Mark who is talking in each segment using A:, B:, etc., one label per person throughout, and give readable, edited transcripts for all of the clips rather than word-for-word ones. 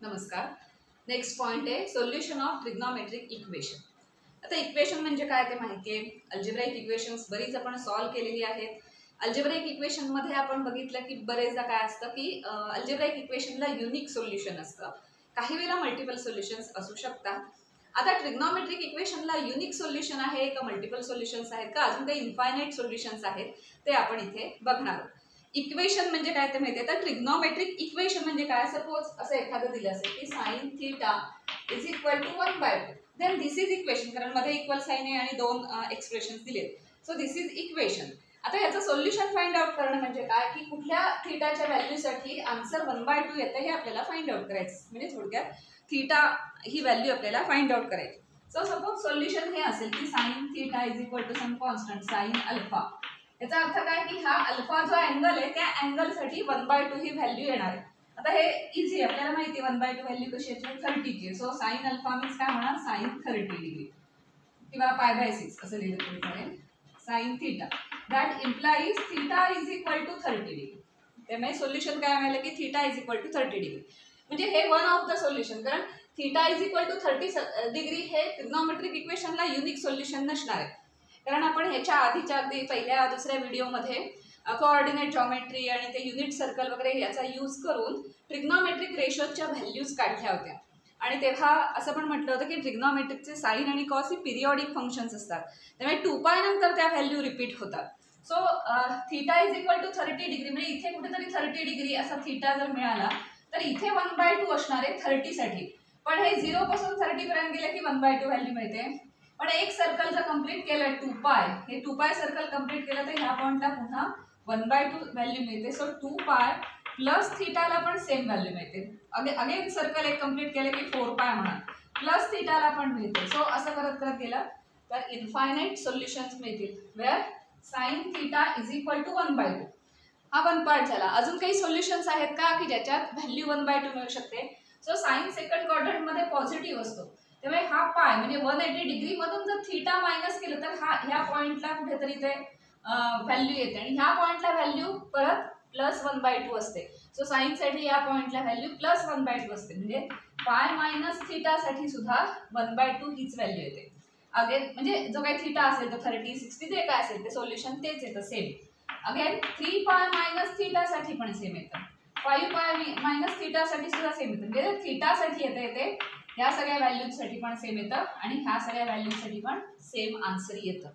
A: नमस्कार. Next point आहे solution of trigonometric equation. आता इक्वेशन म्हणजे काय ते माहिती आहे. अल्जेब्राइक इक्वेशन्स बरीच आपण सॉल्व्ह केलेली आहेत. अल्जेब्राइक इक्वेशन मध्ये आपण बघितलं की बरेचदा काय असतं की अल्जेब्राइक इक्वेशनला युनिक सोल्युशन असतं, काही वेळेला मल्टिपल सोल्युशन्स असू शकतात. आता ट्रिग्नोमेट्रिक इक्वेशनला युनिक सोल्युशन आहे का मल्टिपल सोल्युशन्स आहेत का अजून काही इन्फायनाइट सोल्युशन्स आहेत ते आपण इथे बघणार आहोत. इक्वेशन म्हणजे काय ते माहिती आहे. तर ट्रिग्नोमेट्रिक इक्वेशन म्हणजे काय, सपोज असं एखादं दिलं असेल की sine theta is equal to 1/2, then this is equation, कारण मध्ये इक्वल साइन आहे आणि दोन एक्सप्रेशन्स दिलेत, सो दिस इज इक्वेशन. आता याचं सोल्युशन फाइंड आउट करणं म्हणजे काय की कुठल्या थीटाच्या व्हॅल्यूसाठी आन्सर 1/2 येतं हे आपल्याला फाइंड आउट करायचं. म्हणजे थोडक्यात थीटा ही व्हॅल्यू आपल्याला फाइंड आउट करायची. सो सपोज सोल्युशन हे असेल की sine theta is equal to some constant sine alpha. याचा अर्थ काय की हा अल्फा जो अँगल आहे त्या अँगलसाठी 1/2 ही व्हॅल्यू येणार आहे. आता हे इझी, आपल्याला माहिती आहे 1/2 व्हॅल्यू कशी येते, 30 ची. सो साइन अल्फा मीन्स काय म्हणा, साइन 30 डिग्री किंवा π/6 असं लिहिलं तरी चालेल. Sine theta that implies theta is equal to 30 degree. त्यामुळे सोल्युशन काय मिळालं की theta is equal to 30 degree. म्हणजे हे वन ऑफ द सोल्युशन, कारण theta is equal to 30 degree हे ट्रिग्नोमेट्रिक इक्वेशनला युनिक सोल्युशन नसणार आहे. कारण आपण ह्याच्या आधीच्या अगदी पहिल्या दुसऱ्या व्हिडिओमध्ये कोऑर्डिनेट जॉमेट्री आणि ते युनिट सर्कल वगैरे याचा यूज करून ट्रिग्नोमेट्रिक रेशोच्या व्हॅल्यूज काढल्या होत्या. आणि तेव्हा असं पण म्हटलं होतं की ट्रिग्नोमेट्रिकचे साइन आणि कॉस ही पिरियॉडिक फंक्शन्स असतात, त्यामुळे 2π नंतर त्या व्हॅल्यू रिपीट होतात. So theta is equal to 30 degree म्हणजे इथे कुठेतरी 30 डिग्री असा थीटा जर मिळाला तर इथे 1/2 असणार आहे 30 साठी. पण हे 0 पासून 30 पर्यंत गेले की 1/2 व्हॅल्यू मिळते. पण एक सर्कल जर कंप्लीट केलं 2π, हे 2π सर्कल कंप्लीट केलं तर ह्या पॉइंटला पुन्हा 1/2 व्हॅल्यू मिळते. सो 2π प्लस थीटाला पण सेम व्हॅल्यू मिळते. अगेन सर्कल एक कंप्लीट केलं की 4π म्हणा प्लस थीटाला पण मिळते. सो असं करत करत गेलं तर इन्फायनाइट सोल्युशन्स मिळतील where sine theta is equal to 1/2. हा वन पार्ट झाला. अजून काही सोल्युशन्स आहेत का की ज्याच्यात व्हॅल्यू 1/2 मिळू शकते. सो साइन सेकंड क्वाड्रंट मध्ये पॉझिटिव्ह असतो, त्यामुळे हा पाय म्हणजे 180 डिग्री मधून जर थीटा मायनस केलं तर हा ह्या पॉइंटला कुठेतरी ते व्हॅल्यू येते आणि ह्या पॉइंटला व्हॅल्यू परत प्लस 1/2 असते. सो साइन साठी या पॉइंटला व्हॅल्यू प्लस 1/2 असते, म्हणजे पाय मायनस थीटा साठी सुद्धा 1/2 हीच व्हॅल्यू येते. अगेन म्हणजे जो काही थीटा असेल तर 30, 60 जे काय असेल ते सोल्युशन तेच येतं सेम. अगेन 3π मायनस थीटा साठी पण सेम येतं, 5π मायनस थीटा साठी सुद्धा सेम येतं. म्हणजे थीटा साठी येते ह्या सगळ्या व्हॅल्यूजसाठी पण सेम येतं आणि ह्या सगळ्या व्हॅल्यूजसाठी पण सेम आन्सर येतं.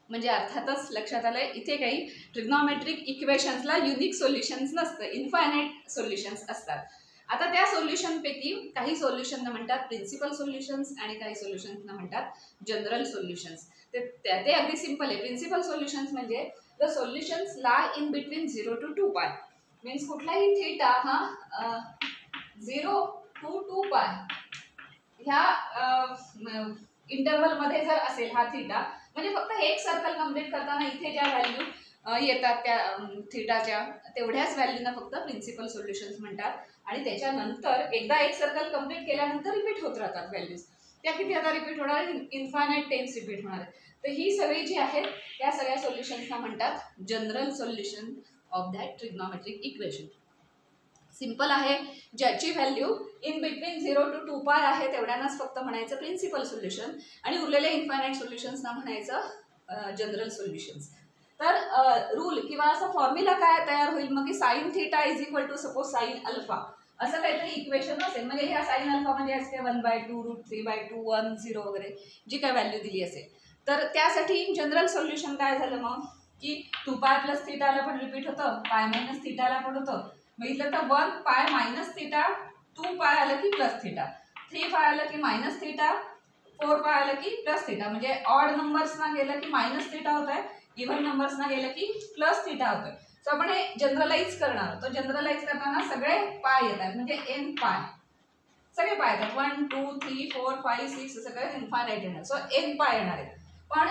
A: म्हणजे अर्थातच लक्षात आलंय इथे काही ट्रिग्नोमेट्रिक इक्वेशन्सला युनिक सोल्युशन्स नसतं, इन्फायनाइट सोल्युशन्स असतात. आता त्या सोल्युशनपैकी काही सोल्युशनना म्हणतात प्रिन्सिपल सोल्युशन्स आणि काही सोल्युशन्सना म्हणतात जनरल सोल्युशन्स. ते अगदी सिंपल आहे. प्रिन्सिपल सोल्युशन्स म्हणजे the solutions lie in between 0 to 2π. Means कुठलाही थीटा हा 0 to 2π ह्या इंटरवल मध्ये जर असेल हा थीटा, म्हणजे फक्त एक सर्कल कंप्लीट करताना इथे ज्या व्हॅल्यू येतात त्या थीटाच्या तेवढ्याच व्हॅल्यूना फक्त प्रिन्सिपल सोल्युशन्स म्हणतात. आणि त्याच्यानंतर एकदा एक सर्कल कंप्लीट केल्यानंतर रिपीट होत राहतात व्हॅल्यूज. त्या किती आता रिपीट होणार, इन्फायनाइट टाइम्स रिपीट होणार आहे. तर ही सगळी जी आहेत त्या सगळ्या सोल्युशन्सना म्हणतात general solution of that trigonometric equation. Simple आहे, ज्याची व्हॅल्यू इन बिटवीन 0 to 2π आहे तेवढ्यांनाच फक्त म्हणायचं प्रिन्सिपल सोल्युशन आणि उरलेल्या इन्फायनाइट सोल्युशन्सना म्हणायचं जनरल सोल्युशन्स. तर रूल किंवा असा फॉर्म्युला काय तयार होईल मग की sine theta is equal to suppose sine alpha असं काहीतरी इक्वेशन असेल. म्हणजे ह्या साइन अल्फा म्हणजे असते 1/2 √3/2 1 0 वगैरे जी काय व्हॅल्यू दिली असेल. तर त्यासाठी जनरल सोल्युशन काय झालं मग की 2π प्लस थीटाला पण रिपीट होतं, π मायनस थीटाला पण होतं. बघितलं तर 1π मायनस थीटा, 2π आलं की प्लस थीटा, 3π आलं की मायनस थीटा, 4π आलं की प्लस थीटा. म्हणजे ऑड नंबर्सना गेलं की मायनस थीटा होत आहे, इव्हन नंबर्सना गेलं की प्लस थीटा होतोय. सो आपण हे जनरलाइज करणार आहोत. जनरलाइज करताना सगळे पाय येतात, म्हणजे n पाय सगळे पाय येतात, 1 2 3 4 5 6 सगळे इन्फायनाइट येणार. सो n पाय येणार आहेत. पण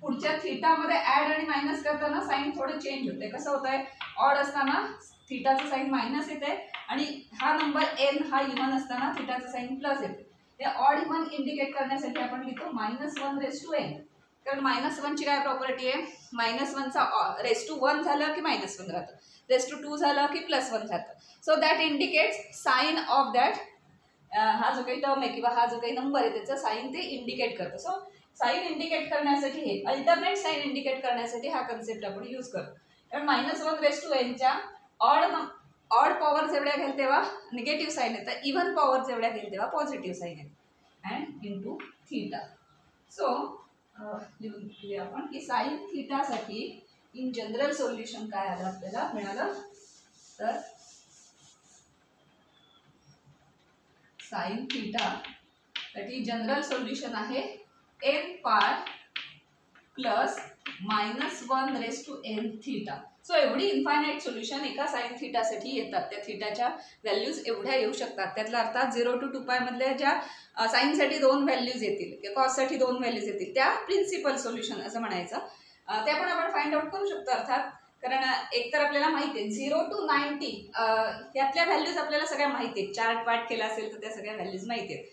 A: पुढच्या थीटामध्ये ऍड आणि मायनस करताना साइन थोडं चेंज होते. कसं होत आहे, ऑड असताना थीटाचं साइन मायनस येते आणि हा नंबर n हा इव्हन असताना थीटाचं साइन प्लस येते. ते ऑड इव्हन इंडिकेट करण्यासाठी आपण लिहितो -1/n. कारण -1 ची काय प्रॉपर्टी आहे, -1चा रेस-1 झालं की -1 राहतं, रेस-2 झालं की +1 राहतं. So that indicates sine of that हा जो काही टर्म आहे किंवा हा जो काही नंबर आहे त्याचं साईन ते इंडिकेट करतं. सो साईन इंडिकेट करण्यासाठी हे अल्टरनेट साईन इंडिकेट करण्यासाठी हा कन्सेप्ट आपण यूज करतो. कारण -1n च्या ऑड पॉवर जेवढ्या घेईल तेव्हा निगेटिव्ह साईन येतं, इव्हन पॉवर जेवढ्या घेईल तेव्हा पॉझिटिव्ह साईन येतं अँड इंटू थीटा. सो लिहून घेऊया आपण की साईन थीटासाठी इन जनरल सोल्युशन काय आलं आपल्याला मिळालं तर साईन थीटा साठी जनरल सोल्युशन आहे n pi plus -1n theta. So एवढी इन्फायनाईट सोल्युशन एका साईन थीटासाठी येतात. त्या थीटाच्या व्हॅल्यूज एवढ्या येऊ शकतात. त्यातल्या अर्थात 0 to 2π मधल्या ज्या साईनसाठी 2 व्हॅल्यूज येतील किंवा कॉससाठी 2 व्हॅल्यूज येतील त्या प्रिन्सिपल सोल्युशन असं म्हणायचं. ते पण आपण फाइंड आउट करू शकतो अर्थात. कारण एकतर आपल्याला माहिती आहे 0 to 90 यातल्या व्हॅल्यूज आपल्याला सगळ्या माहिती आहेत. चार्ट पार्ट केला असेल तर त्या सगळ्या व्हॅल्यूज माहिती आहेत.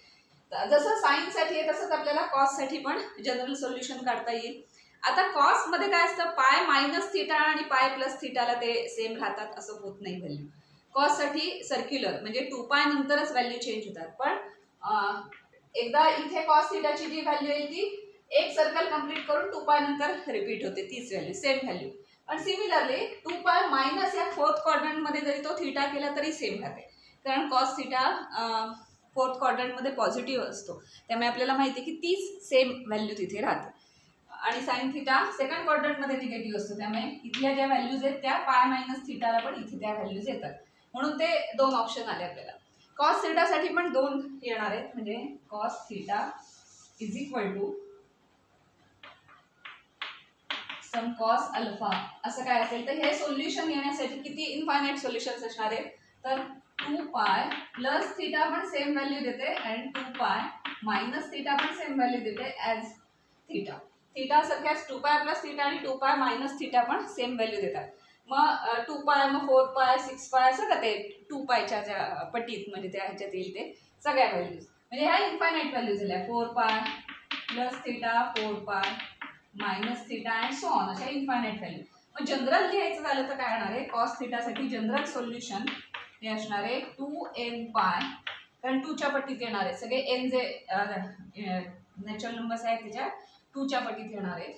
A: जसं साईनसाठी आहे तसंच आपल्याला कॉससाठी पण जनरल सोल्युशन काढता येईल. आता कॉस मध्ये काय असतं पाय मायनस थीटा आणि पाय प्लस थीटाला ते सेम राहतात असं होत नाही व्हॅल्यू. कॉस साठी सर्क्युलर म्हणजे 2π नंतरच व्हॅल्यू चेंज होतात. पण एकदा इथे कॉस थीटाची जी व्हॅल्यू आहे ती एक सर्कल कंप्लीट करून 2π नंतर रिपीट होते तीच व्हॅल्यू सेम व्हॅल्यू. पण सिमिलरली 2π मायनस या फोर्थ क्वाड्रंट मध्ये जरी तो थीटा केला तरी सेम राहते. कारण कॉस थीटा फोर्थ क्वाड्रंट मध्ये पॉझिटिव्ह असतो त्यामुळे आपल्याला माहिती आहे की तीच सेम व्हॅल्यू तिथे राहते. आणि साईन थीटा सेकंड क्वाड्रंट मध्ये निगेटिव्ह असतो त्यामुळे इथल्या ज्या व्हॅल्यूज आहेत त्या पाय मायनस थीटाला पण इथे त्या व्हॅल्यूज येतात. म्हणून ते 2 ऑप्शन आले आपल्याला. कॉस थीटासाठी पण 2 येणार आहेत म्हणजे cos theta is equal to some cos alpha असं काय असेल. तर हे सोल्युशन येण्यासाठी किती इन्फायनाईट सोल्युशन्स असणार आहेत तर 2π प्लस थीटा पण सेम व्हॅल्यू देते आणि 2π मायनस थीटा पण सेम व्हॅल्यू देते ॲज थीटा. थीटा सारख्याच 2π प्लस थीटा आणि 2π मायनस थीटा पण सेम व्हॅल्यू देतात. मग 2π मग 4π 6π असं का ते 2πच्या ज्या पटीत म्हणजे त्या ह्याच्यात येईल ते सगळ्या व्हॅल्यूज म्हणजे ह्या इन्फायनाईट व्हॅल्यूज झाल्या 4π plus theta 4π minus theta and so on अशा इन्फायनाईट व्हॅल्यू. मग जनरल लिहायचं झालं तर काय होणार आहे कॉस थीटासाठी जनरल सोल्युशन हे असणार आहे 2nπ कारण 2च्या पटीत येणार आहे सगळे n जे नॅचरल नंबर्स आहेत त्याच्या 2च्या पटीत येणार आहेत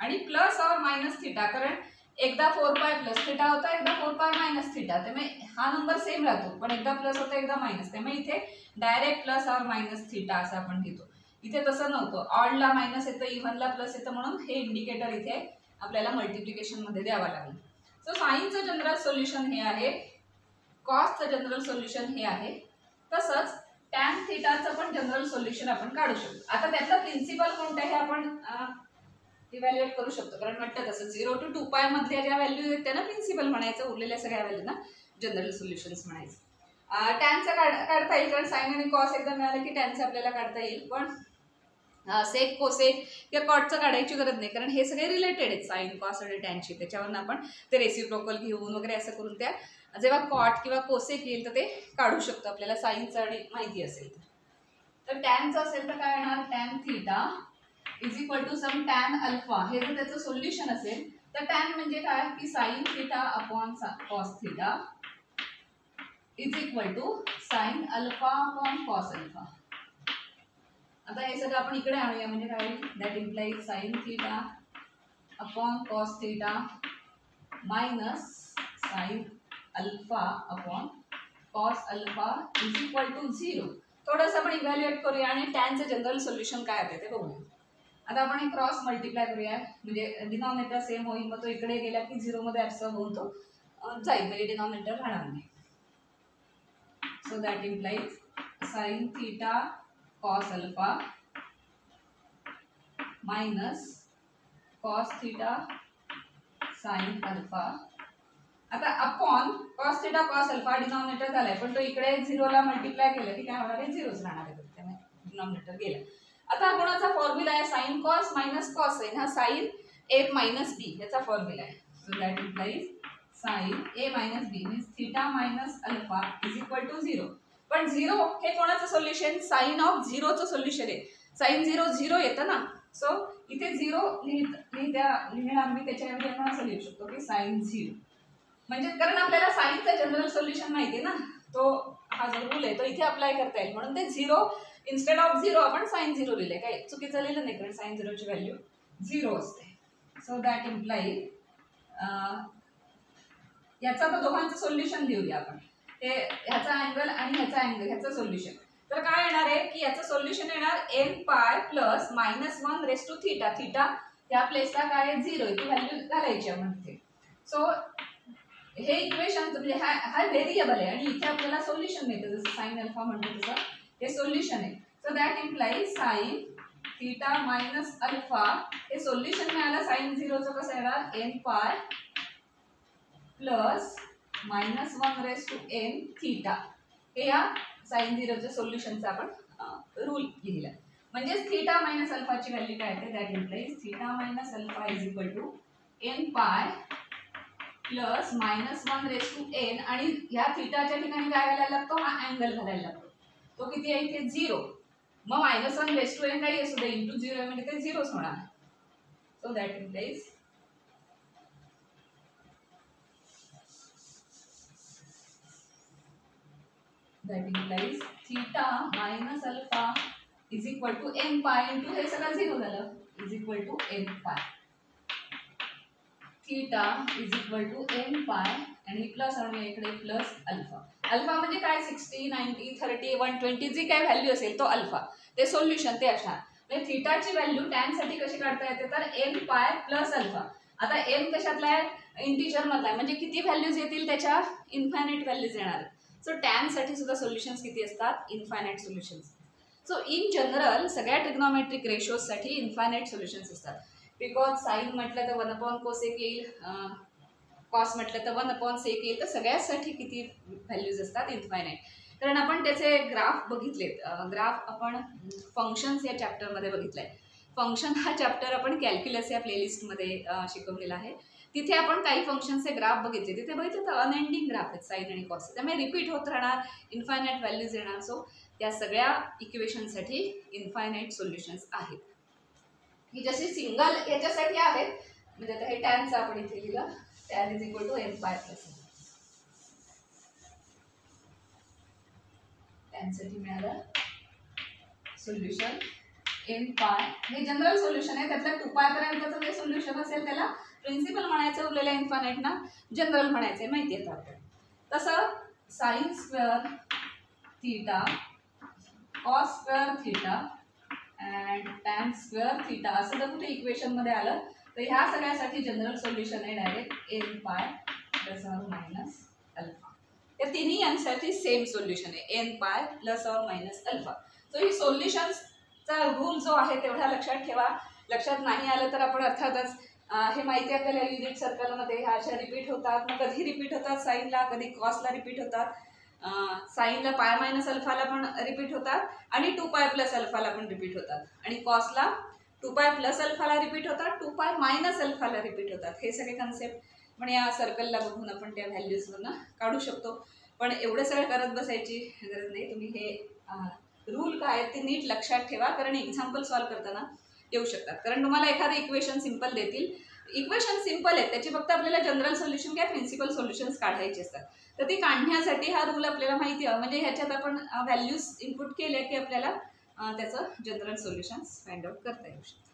A: आणि प्लस और मायनस थीटा कारण एकदा 4π प्लस थीटा होता एकदा 4π मायनस थीटा त्यामुळे हा नंबर सेम राहतो पण एकदा प्लस होता एकदा मायनस त्यामुळे इथे डायरेक्ट प्लस और मायनस थीटा असं आपण घेतो. इथे तसं नव्हतं ऑडला मायनस येतं इव्हनला प्लस येतं म्हणून हे इंडिकेटर इथे आपल्याला मल्टिप्लिकेशन मध्ये द्यावं लागेल. सो साईनचं जनरल सोल्युशन हे आहे कॉसचं जनरल सोल्युशन हे आहे तसंच टॅन थीटाचं पण जनरल सोल्युशन आपण काढू शकतो. आता त्यातलं प्रिन्सिपल कोणतं हे आपण इव्हॅल्युएट करू शकतो कारण वाटतं तसं 0 to 2π मधल्या ज्या व्हॅल्यूज आहेत त्यांना प्रिन्सिपल म्हणायचं उरलेल्या सगळ्या व्हॅल्यूना जनरल सोल्युशन्स म्हणायचं. टॅनचं काढता येईल कारण साईन आणि कॉस एकदा मिळालं की टॅनचं आपल्याला काढता येईल पण सेक कोसेक किंवा कॉटचं काढायची गरज नाही कारण हे सगळे रिलेटेड आहेत साईन कॉस आणि टॅनशी. त्याच्यावरून आपण ते रेसिप्रोकल घेऊन वगैरे असं करून त्या जेव्हा कॉट किंवा कोसेक येईल तर ते काढू शकतो आपल्याला साईनचं आणि माहिती असेल तर. टॅनचं असेल तर काय येणार tan theta is equal to some tan alpha हे जर त्याचं सोल्युशन असेल तर टॅन म्हणजे काय की sine theta upon cos theta is equal to sine alpha upon cos alpha. आता हे सगळं आपण इकडे आणूया म्हणजे काय that implies sine theta upon cos theta minus sine alpha upon cos alpha is equal to 0. थोडंसं आपण इव्हॅल्युएट करूया आणि टॅनचं जनरल सोल्युशन काय आहे ते बघूया. आता आपण एक क्रॉस मल्टिप्लाय करूया म्हणजे डिनॉमिनेटर सेम होईल मग तो इकडे गेला की 0 मध्ये ॲब्सॉर्ब होऊन तो जाईल म्हणजे डिनॉमिनेटर राहणार नाही. So that implies sine theta cos alpha minus cos theta sine alpha. आता upon cos theta cos alpha denominator झालाय पण तो इकडे 0ला मल्टिप्लाय केलं की काय होणार आहे 0च राहणार आहे त्यामुळे डिनॉमिनेटर गेला. आता कोणाचा फॉर्म्युला आहे sine cos minus cos sine हा साईन ए मायनस बी याचा फॉर्म्युला आहे. So that implies sine A minus B means theta minus alpha is equal to 0. पण 0 हे कोणाचं सोल्युशन साईन ऑफ 0चं सोल्युशन आहे. साईन 0 0 येतं ना सो इथे 0 लिहिणार मी त्याच्याऐवजी आपण असं लिहू शकतो की साईन 0 म्हणजे कारण आपल्याला साईनचं जनरल सोल्युशन माहिती आहे ना तो हा जो रूल आहे तो इथे अप्लाय करता येईल, म्हणून ते 0 इन्स्टेड ऑफ 0 आपण sin 0 लिहिले. काही चुकीचं लिहिलं नाही, कारण sin 0 ची व्हॅल्यू 0 असते. सो दॅट इम्प्लाई याचा तर दोघांचं सोल्युशन लिहूया आपण. ते ह्याचा अँगल आणि ह्याचा अँगल, ह्याचं सोल्युशन. तर काय येणार आहे की याचं सोल्युशन येणार n pi plus -1 raise to theta. Theta त्या प्लेसला काय आहे 0 ती व्हॅल्यू घालायची आपण इथे. सो हे इक्वेशन म्हणजे हा व्हेरिएबल आहे आणि इथे आपल्याला सोल्युशन मिळतं, जसं sin अल्फा म्हणतो तसं हे सोल्युशन आहे. So that implies sin theta minus alpha हे सोल्युशन मिळालं. sin 0 चं कसं येणार n pi plus -1 raise to n theta. हे या sin 0 च्या सोल्युशनचा आपण रूल लिहिला. म्हणजे थीटा मायनस अल्फाची व्हॅल्यू काय येते, that implies theta minus alpha is equal to n pi plus -1 raise to n आणि ह्या थीटाच्या ठिकाणी काय घालायला लागतो, हा अँगल घालायला लागतो. तो किती आहे इथे 0. मग -1 रेस टू n काही असू दे इंटू 0 म्हणजे ते 0च होणार. So that implies theta minus alpha is equal to n pi into हे सगळं 0 झालं is equal to n pi. Theta is equal to n pi आणि प्लस आणि इकडे प्लस अल्फा. अल्फा म्हणजे काय 60, 90, 30, 120 जी काय व्हॅल्यू असेल तो अल्फा. ते सोल्युशन ते असणार. म्हणजे थीटाची व्हॅल्यू टॅन साठी कशी काढता येते, तर n पाय प्लस अल्फा. आता n कशातला आहे, इंटिजर मधला आहे, म्हणजे किती व्हॅल्यूज येतील त्याच्या इन्फायनाइट व्हॅल्यूज येणार. सो टॅन साठी सुद्धा सोल्युशन्स किती असतात, infinite solutions. So in general सगळ्या ट्रिग्नोमेट्रिक रेशोज साठी इन्फायनाइट सोल्युशन्स असतात. बिकॉज साइन म्हटलं तर 1/cosec येईल, कॉस म्हटलं तर 1/sec येईल. तर सगळ्यासाठी किती व्हॅल्यूज असतात, इन्फायनाइट. कारण आपण त्याचे ग्राफ बघितलेत. ग्राफ आपण फंक्शन्स या चॅप्टरमध्ये बघितलंय. फंक्शन हा चॅप्टर आपण कॅल्क्युलस या प्लेलिस्टमध्ये शिकवलेला आहे. तिथे आपण काही फंक्शनचे ग्राफ बघितले. तिथे बघितलं तर अनएंडिंग ग्राफ आहेत साइन आणि कॉस. त्यामुळे रिपीट होत राहणार, इन्फायनाइट व्हॅल्यूज येणार. सो त्या सगळ्या इक्वेशनसाठी इन्फायनाइट सोल्युशन्स आहेत, की जसे सिंगल याच्यासाठी आहेत. म्हणजे आता हे टॅनचं आपण इथे लिहिलं, tan is equal to n pi plus. टॅनसाठी मिळालं सोल्युशन n पाय. हे जनरल सोल्युशन आहे, त्यातल्या 2 पाय पर्यंतचं जे सोल्युशन असेल त्याला प्रिन्सिपल म्हणायचं, उरलेल्या इन्फायनाइट ना जनरल म्हणायचं, माहिती आहे आपल्याला. तसं sine square theta, cos square theta and tan square theta असं जर कुठे इक्वेशन मध्ये आलं तर ह्या सगळ्यासाठी जनरल सोल्युशन आहे डायरेक्ट n पाय प्लस और मायनस अल्फा. या तिन्ही यांसाठी सेम सोल्युशन आहे, n पाय प्लस और मायनस अल्फा. सो ही सोल्युशन्सचा रूल जो आहे तेवढा लक्षात ठेवा. लक्षात नाही आलं तर आपण अर्थातच हे माहिती आपल्याला युनिट सर्कलमध्ये ह्या अशा रिपीट होतात. मग कधी रिपीट होतात साईनला, कधी कॉसला रिपीट होतात. साईनला पाय मायनस अल्फाला पण रिपीट होतात आणि 2 पाय प्लस अल्फाला पण रिपीट होतात. आणि कॉसला 2 पाय प्लस अल्फाला रिपीट होतात, 2 पाय मायनस अल्फाला रिपीट होतात. हे सगळे कन्सेप्ट पण या सर्कलला बघून आपण त्या व्हॅल्यूजवरनं काढू शकतो. पण एवढं सगळं करत बसायची गरज नाही. तुम्ही हे रूल काय ते नीट लक्षात ठेवा, कारण एक्झाम्पल सॉल्व्ह करताना येऊ शकतात. कारण तुम्हाला एखादं इक्वेशन सिंपल देतील, इक्वेशन सिंपल आहे, त्याची फक्त आपल्याला जनरल सोल्युशन किंवा प्रिन्सिपल सोल्युशन्स काढायचे असतात. तर ती काढण्यासाठी हा रूल आपल्याला माहिती आहे. म्हणजे ह्याच्यात आपण व्हॅल्यूज इनपुट केल्या की आपल्याला त्याचं जनरल सोल्युशन्स फाइंड आउट करता येऊ शकतं.